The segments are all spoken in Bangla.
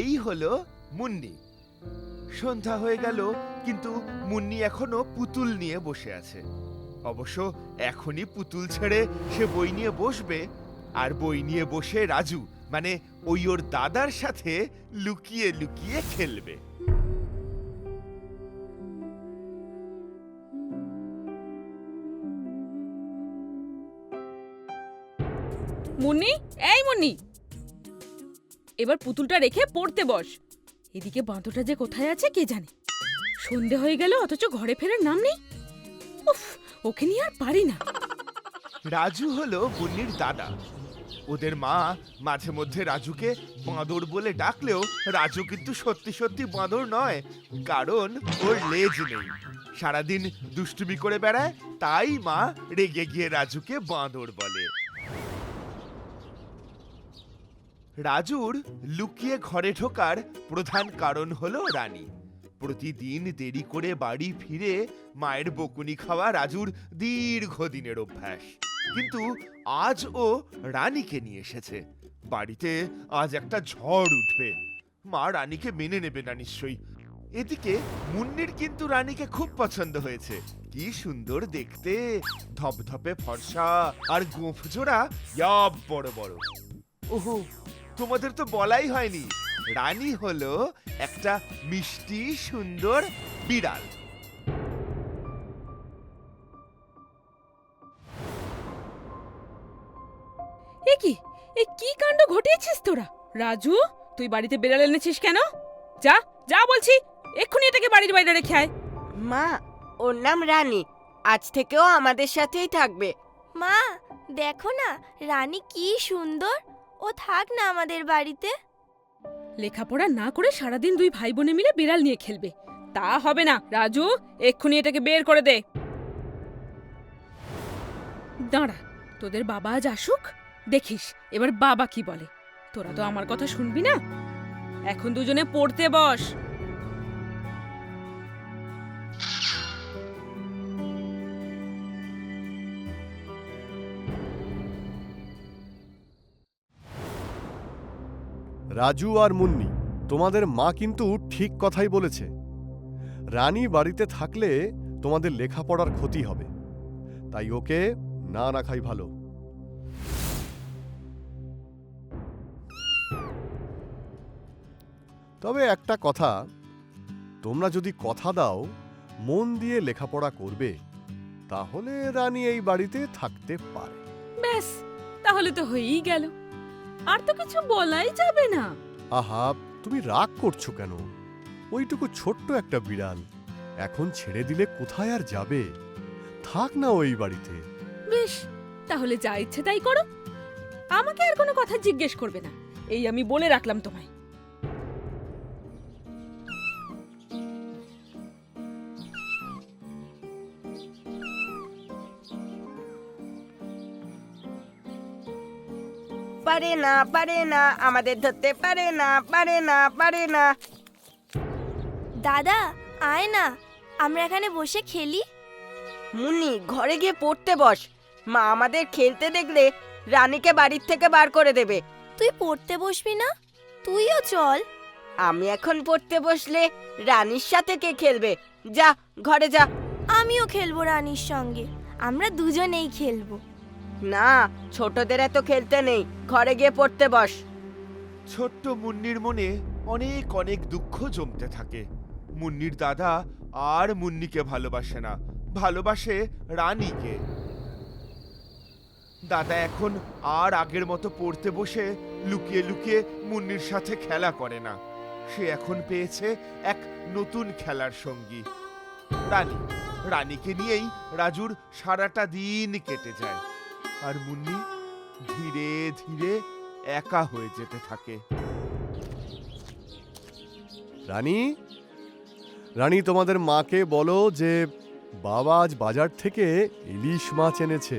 এই হলো মুন্নি। সন্ধ্যা হয়ে গেল, কিন্তু মুন্নি এখনো পুতুল নিয়ে বসে আছে। অবশ্য এখনই পুতুল ছেড়ে সে বই নিয়ে বসবে, আর বই নিয়ে বসে রাজু মানে ওর দাদার সাথে লুকিয়ে লুকিয়ে খেলবে। মুন্নি, এই মুন্নি, এবার পুতুলটা রেখে পড়তে বস। এদিকে বাঁদরটা যে কোথায় আছে কে জানে। সন্ধে হয়ে গেল অথচ ঘরে ফেরার নাম নেই। উফ, ওকে নিয়ে আর পারি না। রাজু হলো মুন্নির দাদা। ওদের মা মাঝে মধ্যে রাজুকে বাঁদর বলে ডাকলেও রাজু কিন্তু সত্যি সত্যি বাঁদর নয়, কারণ ওর লেজ নেই। সারাদিন দুষ্টুমি করে বেড়ায়, তাই মা রেগে গিয়ে রাজুকে বাঁদর বলে। রাজুর লুকিয়ে ঘরে ঢোকার প্রধান কারণ হলো রানী। প্রতিদিন দেরি করে বাড়ি ফিরে মায়ের বকুনি খাওয়া রাজুর দীর্ঘদিনের অভ্যাস। কিন্তু আজ ও রানীকে নিয়ে এসেছে। বাড়িতে আজ একটা ঝড় উঠবে। মা রানীকে মেনে নেবে না নিশ্চয়ই। এদিকে মুন্নির কিন্তু রানীকে খুব পছন্দ হয়েছে। কি সুন্দর দেখতে, ধপধপে ফর্সা আর গোঁফ জোড়া ইয়াব বড় বড়। ওহো, তোমাদের তো বলাই হয়নি, রানী হলো একটা মিষ্টি সুন্দর বিড়াল। এ কি কাণ্ড ঘটিয়েছিস তোরা? রাজু, তুই বাড়িতে বেড়াল এনেছিস কেন? যা যা বলছি, এক্ষুনি এটাকে বাড়ির বাইরে রেখে আয়। মা, ওর নাম রানী, আজ থেকেও আমাদের সাথেই থাকবে। মা, দেখো না রানী কি সুন্দর, ও থাক না আমাদের বাড়িতে। লেখাপড়া না করে সারাদিন দুই ভাই বোনে মিলে বিড়াল নিয়ে খেলবে, তা হবে না। রাজু, এক্ষুনি এটাকে বের করে দে। দাঁড়া, তোদের বাবা আজ আসুক, দেখিস এবার বাবা কি বলে। তোরা তো আমার কথা শুনবি না। এখন দুজনে পড়তে বস। রাজু আর মুন্নি, তোমাদের মা কিন্তু ঠিক কথাই বলেছে। রানী বাড়িতে থাকলে তোমাদের লেখাপড়ার ক্ষতি হবে, তাই ওকে না রাখাই ভালো। তবে একটা কথা, তোমরা যদি কথা দাও মন দিয়ে লেখাপড়া করবে, তাহলে রানী এই বাড়িতে থাকতে পারে। ব্যাস, তাহলে তো হয়েই গেল, আর তো কিছু বলাই যাবে না। আহা, তুমি রাগ করছো কেন? ওইটুকু ছোট্ট একটা বিড়াল এখন ছেড়ে দিলে কোথায় আর যাবে? থাক না ওই বাড়িতে। বেশ, তাহলে যা ইচ্ছে তাই করো, আমাকে আর কোনো কথা জিজ্ঞেস করবে না, এই আমি বলে রাখলাম তোমায়। পারে না, পারে না, আমাদের ধরতে পারে না, পারে না, পারে না। দাদা, আয় না, আমরা এখানে বসে খেলি। মুন্নি, ঘরে গিয়ে পড়তে বস। মা আমাদের খেলতে দেখলে রানীকে বাড়ির থেকে বার করে দেবে। তুই পড়তে বসবি না? তুইও চল। আমি এখন পড়তে বসলে রানীর সাথে কে খেলবে? যা, ঘরে যা। আমিও খেলবো রানীর সঙ্গে, আমরা দুজনেই খেলবো। না, ছোটদের এত খেলতে নেই, ঘরে গিয়ে পড়তে বস। ছোট্ট মুন্নির মনে অনেক অনেক দুঃখ জমতে থাকে। মুন্নির দাদা আর মুন্নিকে ভালোবাসে না, ভালোবাসে রানীকে। দাদা এখন আর আগের মতো পড়তে বসে লুকিয়ে লুকিয়ে মুন্নির সাথে খেলা করে না। সে এখন পেয়েছে এক নতুন খেলার সঙ্গী, রানী। রানীকে নিয়েই রাজুর সারাটা দিন কেটে যায়, আর মুন্নি ধীরে ধীরে একা হয়ে যেতে থাকে। রানী, রানী, তোমাদের মাকে বলো যে বাবা আজ বাজার থেকে ইলিশ মাছ এনেছে।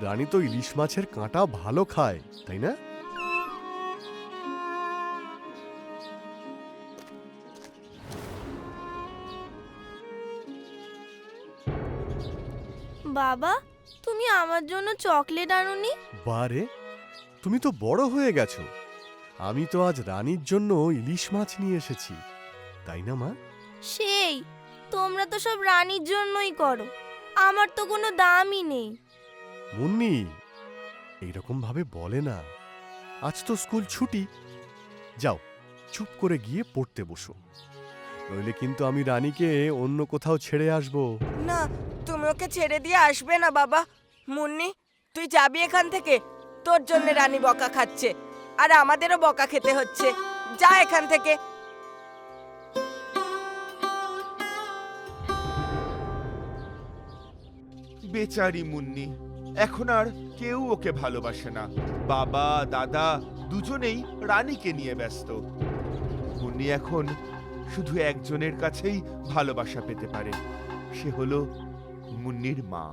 রানী তো ইলিশ মাছের কাঁটা ভালো খায়, তাই না? বাবা, তুমি আমার জন্য চকলেট আনোনি? বারে, তুমি তো বড় হয়ে গেছো, আমি তো আজ রানীর জন্য ইলিশ মাছ নিয়ে এসেছি, তাই না মা? সেই তোমরা তো সব রানীর জন্যই করো, আমার তো কোনো দামই নেই। মুন্নি এইরকম ভাবে বলে না, আজ তো স্কুল ছুটি। যাও, চুপ করে গিয়ে পড়তে বসো, নইলে কিন্তু আমি রানীকে অন্য কোথাও ছেড়ে আসবো। না, তুমি ওকে ছেড়ে দিয়ে আসবে না বাবা। মুন্নি, তুই যাবি এখান থেকে? তোর জন্য রানী বকা খাচ্ছে, আর আমাদেরও বকা খেতে হচ্ছে। যা এখান থেকে। বেচারি মুন্নি, এখন আর কেউ ওকে ভালোবাসে না। বাবা দাদা দুজনেই রানীকে নিয়ে ব্যস্ত। মুন্নি এখন শুধু একজনের কাছেই ভালোবাসা পেতে পারে, সে হলো মুন্নির মা।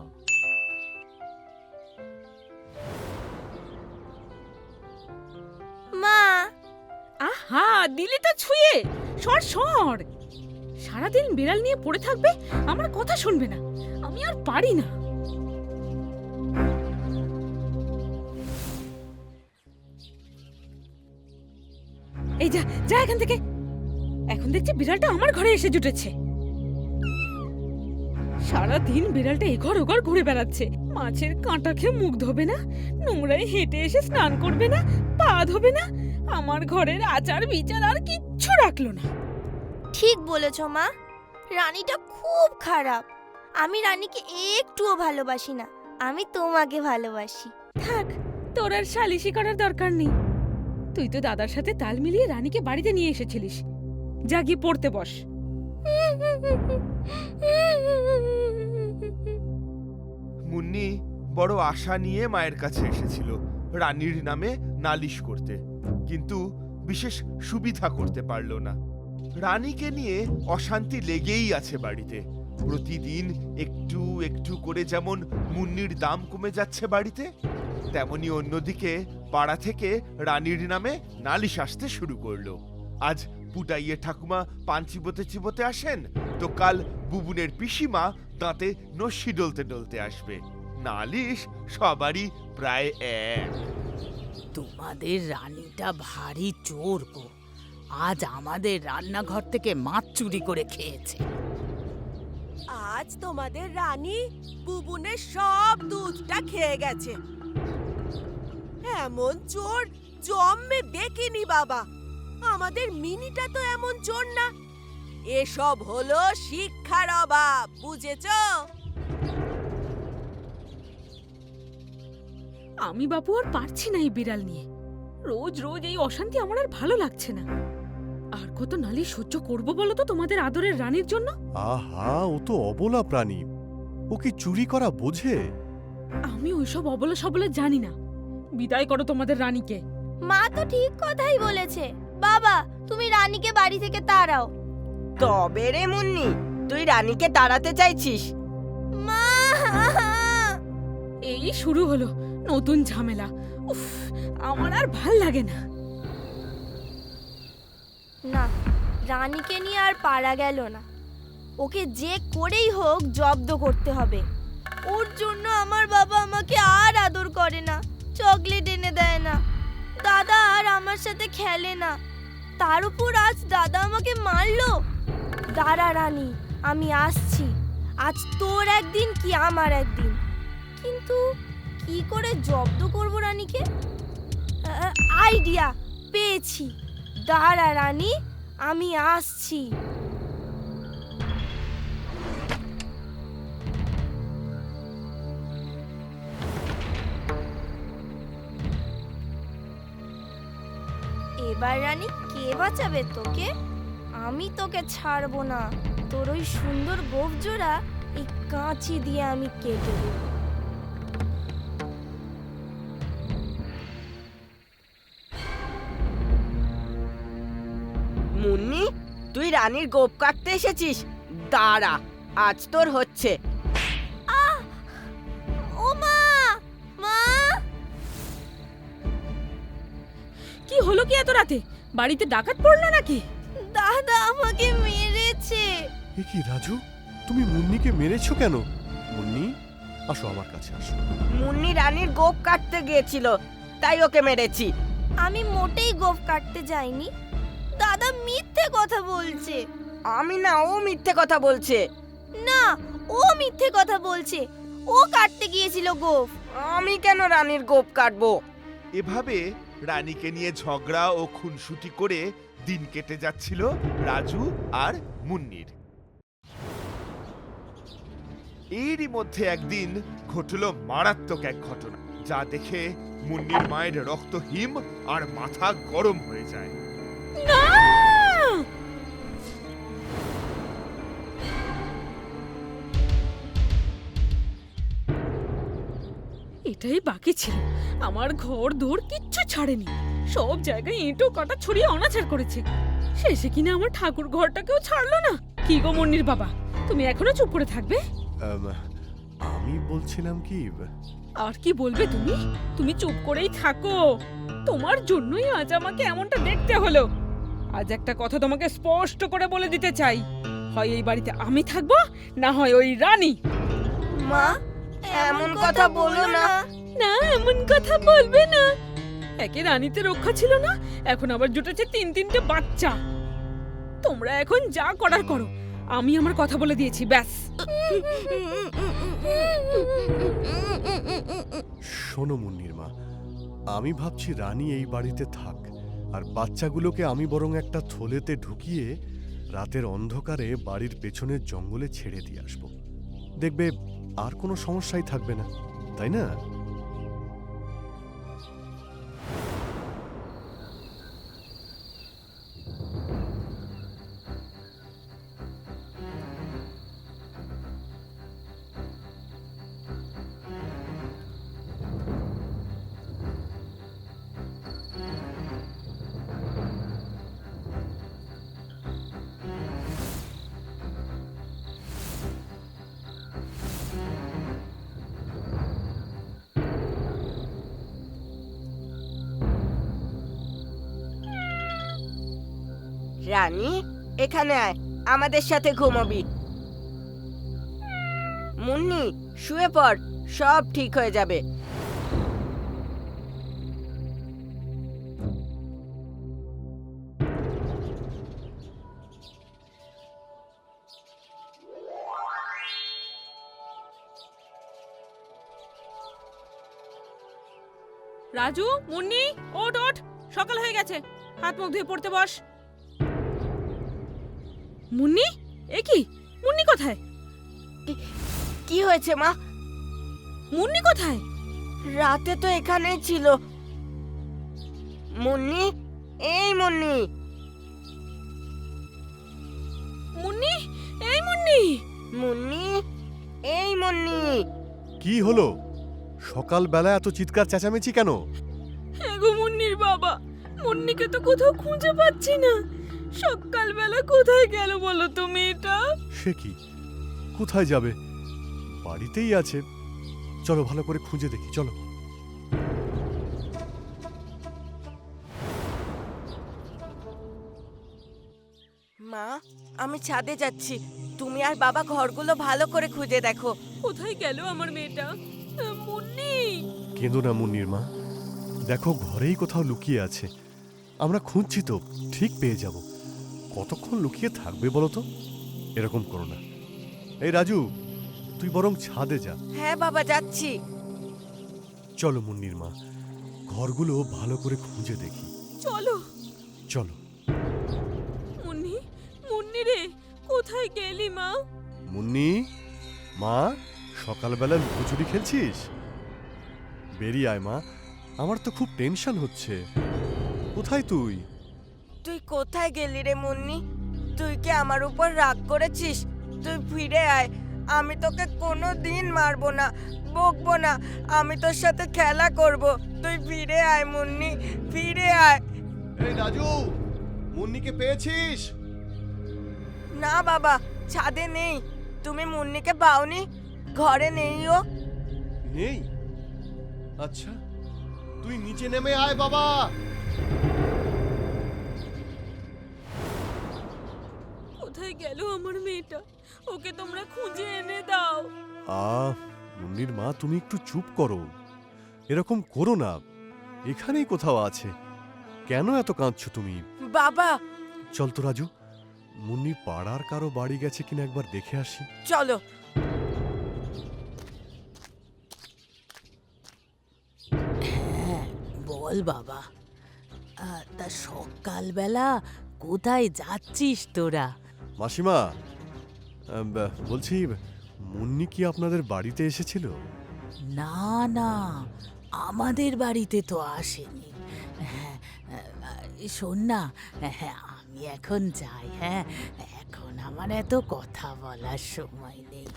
মা, আহা, দিলি তো ছুঁয়ে। সর সর, সারাদিন বিড়াল নিয়ে পড়ে থাকবে, আমার কথা শুনবে না। আমি আর পারি না। এই যা যা এখান থেকে। এখন দেখছি বিড়ালটা আমার ঘরে এসে জুটেছে। সারাদিন বিড়ালটা এঘর ওঘর ঘুরে বেড়াচ্ছে, মাছের কাঁটা খেয়ে মুখ ধোবে না, নোংরায় হেঁটে এসে স্নান করবে না, পা ধোবে না, আমার ঘরের আচার বিচার আর কিচ্ছু রাখলো না। ঠিক বলেছ মা, রানীটা খুব খারাপ। আমি রানীকে একটুও ভালোবাসি না, আমি তোমাকে ভালোবাসি। থাক, তোর আর সালিশি করার দরকার নেই। তুই তো দাদার সাথে তাল মিলিয়ে রানীকে বাড়িতে নিয়ে এসেছিলিস। যা গিয়ে পড়তে বস। মুন্নি বড় আশা নিয়ে মায়ের কাছে এসেছিল রানীর নামে নালিশ করতে, কিন্তু বিশেষ সুবিধা করতে পারল না। রানীকে নিয়ে অশান্তি লেগেই আছে বাড়িতে। প্রতিদিন একটু একটু করে যেমন মুন্নির দাম কমে যাচ্ছে বাড়িতে, তেমনি অন্যদিকে পাড়া থেকে রানীর নামে নালিশ আসতে শুরু করলো। আজ পুটাইয়ে ঠাকুমা পান চিবোতে চিবোতে আসেন, তো কাল বুবুনের পিসিমা দাঁতে নস্যি ডলতে ডলতে আসবে। নালিশ সবারই প্রায় এক। তোমাদের রানীটা ভারী চোর গো, আজ আমাদের রান্নাঘর থেকে মাছ চুরি করে খেয়েছে। আজ তোমাদের রানী বুবুনের সব দুধটা খেয়ে গেছে। এমন চোর জন্মে দেখিনি বাবা। আমাদের মিনিটা তো এমন চোর না। এসব হলো শিক্ষার অভাব, বুঝেছো? আমি বাপু আর পারছি না এই বিড়াল নিয়ে। রোজ রোজ এই অশান্তি আমার আর ভালো লাগছে না। আর কত নালিশ সহ্য করবো বলো তো তোমাদের আদরের রানীর জন্য? আহা, ও তো অবলা প্রাণী, ও কি চুরি করা বোঝে? আমি ওইসব অবলা সবলা জানি না। বিদায় করো তোমাদের রানীকে। মা তো ঠিক কথাই বলেছে। বাবা, তুমি রানীকে বাড়ি থেকে তাড়াও। তবে রে মুন্নি, তুই রানীকে তাড়াতে চাইছিস? মা, এই শুরু হলো নতুন ঝামেলা। উফ, আমার আর ভাল লাগে না। না, রানীকে নিয়ে আর পারা গেল না। ওকে যে করেই হোক জব্দ করতে হবে। ওর জন্য আমার বাবা আমাকে আর আদর করে না, চকলেট এনে দেয় না, দাদা আর আমার সাথে খেলে না। তার উপর আজ দাদা আমাকে মারলো। দাঁড়া রানী, আমি আসছি। আজ তোর একদিন কি আমার একদিন। কিন্তু কি করে জব্দ করব রানীকে? আইডিয়া পেয়েছি। দাঁড়া রানী, আমি আসছি। এবার রানী কে বাঁচাবে তোকে? আমি তোকে ছাড়বো না। তোর ওই সুন্দর গোঁফ জোড়া এই কাঁচি দিয়ে আমি কেটে দেব। মুন্নি, তুই রানীর গোপ কাটতে এসেছিস? দাঁড়া, আজ তোর হচ্ছে। ও মা, মা! কি হলো কি এত রাতে? বাড়িতে ডাকাত পড়লো নাকি? দাদা আমাকে মেরেছে। এ কি রাজু, তুমি মুন্নিকে মেরেছো কেন? মুন্নি, আসো আমার কাছে আসো। মুন্নি রানীর গোপ কাটতে গিয়েছিল, তাই ওকে মেরেছি। আমি মোটেই গোঁফ কাটতে যাইনি। দাদা মিথ্যে কথা বলছে। আমি না, ও মিথ্যে কথা বলছে। না, ও মিথ্যে কথা বলছে। ও কাটতে গিয়েছিল গোঁফ। আমি কেন রানীর গোপ কাটবো? এভাবে রানীকে নিয়ে ঝগড়া ও খুনসুটি করে দিন কেটে যাচ্ছিল রাজু আর মুন্নির। এরই মধ্যে একদিন ঘটল মারাত্মক এক ঘটনা, যা দেখে মুন্নির মায়ের রক্ত হিম আর মাথা গরম হয়ে যায়। না! এটাই বাকি ছিল। আমার ঘর দৌড় কিচ্ছু ছাড়েনি, সব জায়গায় এঁটো কাটা ছড়িয়ে অনাচার করেছে। শেষে কিনা আমার ঠাকুর ঘরটাকেও ছাড়লো না। কি গো মুন্নির বাবা, তুমি এখনো চুপ করে থাকবে? আমি বলছিলাম কি, আর কি বলবে তুমি? তুমি চুপ করেই থাকো। তোমার জন্যই আজ আমাকে এমনটা দেখতে হলো। আজ একটা কথা তোমাকে স্পষ্ট করে বলে দিতে চাই, হয় এই বাড়িতে আমি থাকবো, না হয় ওই রানী। মা, এমন কথা বলো না। না, এমন কথা বলবে না। একে রানীতে রক্ষা ছিল না, এখন আবার জুটেছে তিনটে বাচ্চা। তোমরা এখন যা করার করো, আমি আমার কথা বলে দিয়েছি, ব্যাস। শোনো মুন্নির মা, আমি ভাবছি রানী এই বাড়িতে থাক, আর বাচ্চাগুলোকে আমি বরং একটা থলেতে ঢুকিয়ে রাতের অন্ধকারে বাড়ির পেছনের জঙ্গলে ছেড়ে দিয়ে আসব। দেখবে আর কোনো সমস্যাই থাকবে না, তাই না? রানী, এখানে আয়, আমাদের সাথে ঘুমাবি। মুন্নি, শুয়ে পড়, সব ঠিক হয়ে যাবে। রাজু, মুন্নি, ওঠ ওঠ, সকাল হয়ে গেছে, হাত মুখ ধুয়ে পড়তে বস। মুন্নি, এ কি? মুন্নি কোথায়? কি হয়েছে মা? মুন্নি কোথায়? রাতে তো এখানেই ছিল। মুন্নি, এই মুন্নি। মুন্নি, এই মুন্নি। মুন্নি, এই মুন্নি। কি হলো? সকালবেলা এত চিৎকার চেঁচামেচি কেন? হ্যাঁ গো মুন্নির বাবা, মুন্নিকে তো কোথাও খুঁজে পাচ্ছি না। সকালবেলা কোথায় গেল বলো তো মেয়েটা? সে কি, কোথায় যাবে? বাড়িতেই আছে। চলো ভালো করে খুঁজে দেখি, চলো। মা, আমি ছাদে যাচ্ছি, তুমি আর বাবা ঘরগুলো ভালো করে খুঁজে দেখো। কোথায় গেল আমার মেয়েটা? মুন্নি! কেঁদো না মুন্নির মা, দেখো ঘরেই কোথাও লুকিয়ে আছে। আমরা খুঁজছি তো, ঠিক পেয়ে যাব। কতক্ষণ লুকিয়ে থাকবে বলো তো? এরকম করো না। এই রাজু, তুই বরং ছাদে যা। হ্যাঁ বাবা, যাচ্ছি। চলো মুন্নির মা, ঘরগুলো ভালো করে খুঁজে দেখি। চলো। চলো। মুন্নি, মুন্নি রে, কোথায় গেলি মা? মুন্নি, মা, সকালবেলা লুকোচুরি খেলছিস? বেরিয়ে আয় মা, আমার তো খুব টেনশন হচ্ছে। কোথায় তুই? তুই কোথায় গেলি রে মুন্নি? তুই কি আমার উপর রাগ করেছিস? তুই ফিরে আয়, আমি তোকে কোনো দিন মারবো না, বকবো না, আমি তোর সাথে খেলা করব। তুই ফিরে আয় মুন্নি, ফিরে আয়। এই রাজু, মুন্নিকে পেয়েছিস? না বাবা, ছাদে নেই। তুমি মুন্নিকে পাওনি? ঘরে নেই ও। নেই? আচ্ছা, তুই নিচে নেমে আয় বাবা। কোথায় গেল আমার মেয়েটা? ওকে তোমরা খুঁজে এনে দাও। মুন্নির মা, তুমি একটু চুপ করো, এরকম করো না। এখানেই কোথাও আছে, কেন এত কাঁদছো তুমি? বাবা চল তো রাজু, মুন্নি পাড়ার কারো বাড়ি গেছে কিনা একবার দেখে আসি। চলো। হ্যাঁ বল বাবা, তা সকালবেলা কোথায় যাচ্ছিস তোরা? মাসিমা, বলছি মুন্নি কি আপনাদের বাড়িতে এসেছিল? না না, আমাদের বাড়িতে তো আসেনি। হ্যাঁ, শোন না, হ্যাঁ আমি এখন যাই। হ্যাঁ, এখন আমার এত কথা বলার সময় নেই।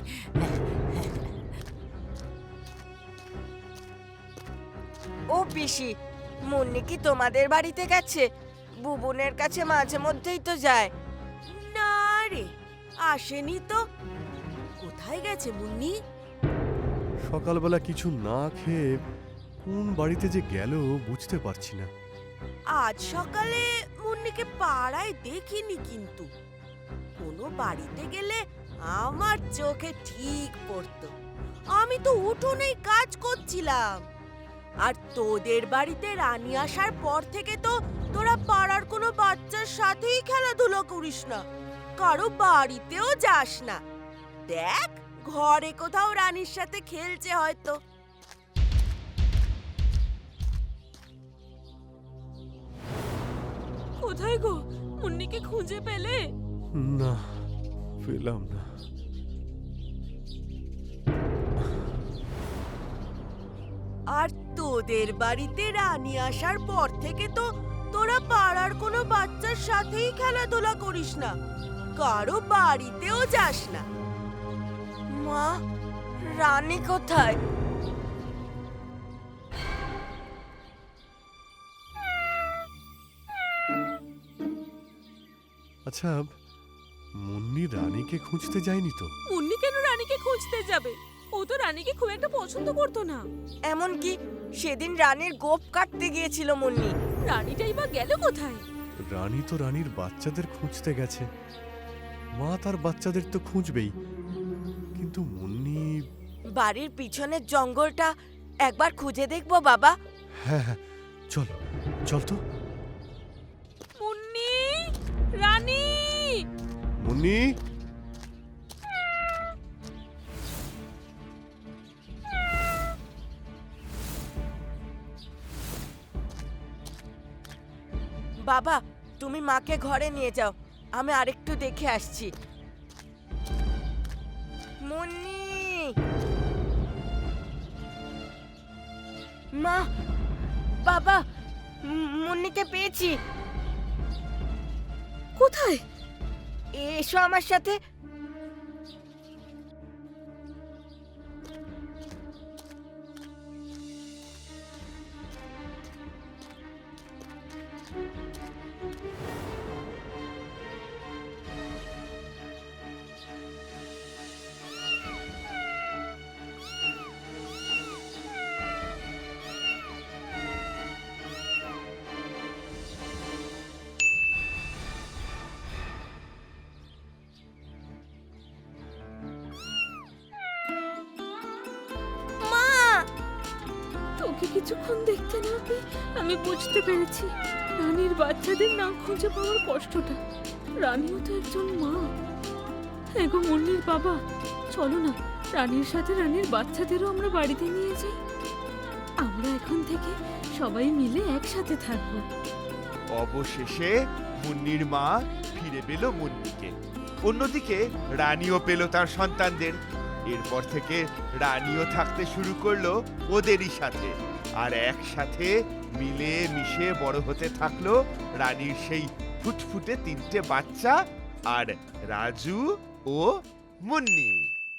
ও পিসি, মুন্নি কি তোমাদের বাড়িতে গেছে? বুবুনের কাছে মাঝে মধ্যেই তো যায়। না রে, আসেনি তো। কোথায় গেছে মুন্নি? সকালবেলা কিছু না খেয়ে কোন বাড়িতে যে গেল বুঝতে পারছি না। আজ সকালে মুন্নিকে পাড়ায় দেখিনি, কিন্তু কোনো বাড়িতে গেলে আমার চোখে ঠিক পড়তো। আমি তো উঠোনেই কাজ করছিলাম। আর তোদের বাড়িতে রানী আসার পর থেকে তো তোরা পাড়ার কোনো বাচ্চার সাথেই খেলাধুলা করিস না, কারো বাড়িতেও যাস না। দেখ, ঘরে কোথাও রানীর সাথে খেলছে হয়তো। কোথায় গো? মুন্নিকে খুঁজে পেলে? না, পেলাম না। আর তোদের বাড়িতে রানী আসার পর থেকে তো তোরা পাড়ার কোনো বাচ্চার সাথেই খেলাধুলা করিস না, কারো বাড়িতেও যাস না। মা, রানী কোথায়? আচ্ছা, মুন্নি রানীকে খুঁজতে যায়নি তো? মুন্নি কেন রানীকে খুঁজতে যাবে? ও তো রানীকে খুব একটা পছন্দ করতো না। এমনকি সেদিন রানীর গোপ কাটতে গিয়েছিল মুন্নি। রানীটাই বা গেল কোথায়? রানী তো রানীর বাচ্চাদের খুঁজতে গেছে। মা তার বাচ্চাদের তো খুঁজবেই, কিন্তু মুন্নি। বাড়ির পিছনের জঙ্গলটা একবার খুঁজে দেখবো বাবা। হ্যাঁ হ্যাঁ, চল চল তো। মুন্নি, রানী। মুন্নি, বাবা, তুমি মাকে ঘরে নিয়ে যাও, আমি আরেকটু দেখে আসছি। মুন্নি, মা, বাবা, মুন্নিকে পেয়েছি। কোথায়? এসো আমার সাথে। তোকে কিছুক্ষণ দেখতে না পেয়ে আমি বুঝতে পেরেছি রানীর বাচ্চাদের না খুঁজে পাওয়ার কষ্টটা। রানীও তো একজন মা। হ্যাঁ গো মুন্নির বাবা, চলো না রানীর সাথে রানীর বাচ্চাদেরও আমরা বাড়িতে নিয়ে যাই। আমরা এখন থেকে সবাই মিলে একসাথে থাকবো। অবশেষে মুন্নির মা ফিরে পেল মুন্নিকে। অন্যদিকে রানীও পেল তার সন্তানদের। এরপর থেকে রানীও থাকতে শুরু করলো ওদেরই সাথে, আর একসাথে মিলে মিশে বড় হতে থাকলো রানীর সেই ফুটফুটে 3টে বাচ্চা আর রাজু ও মুন্নি।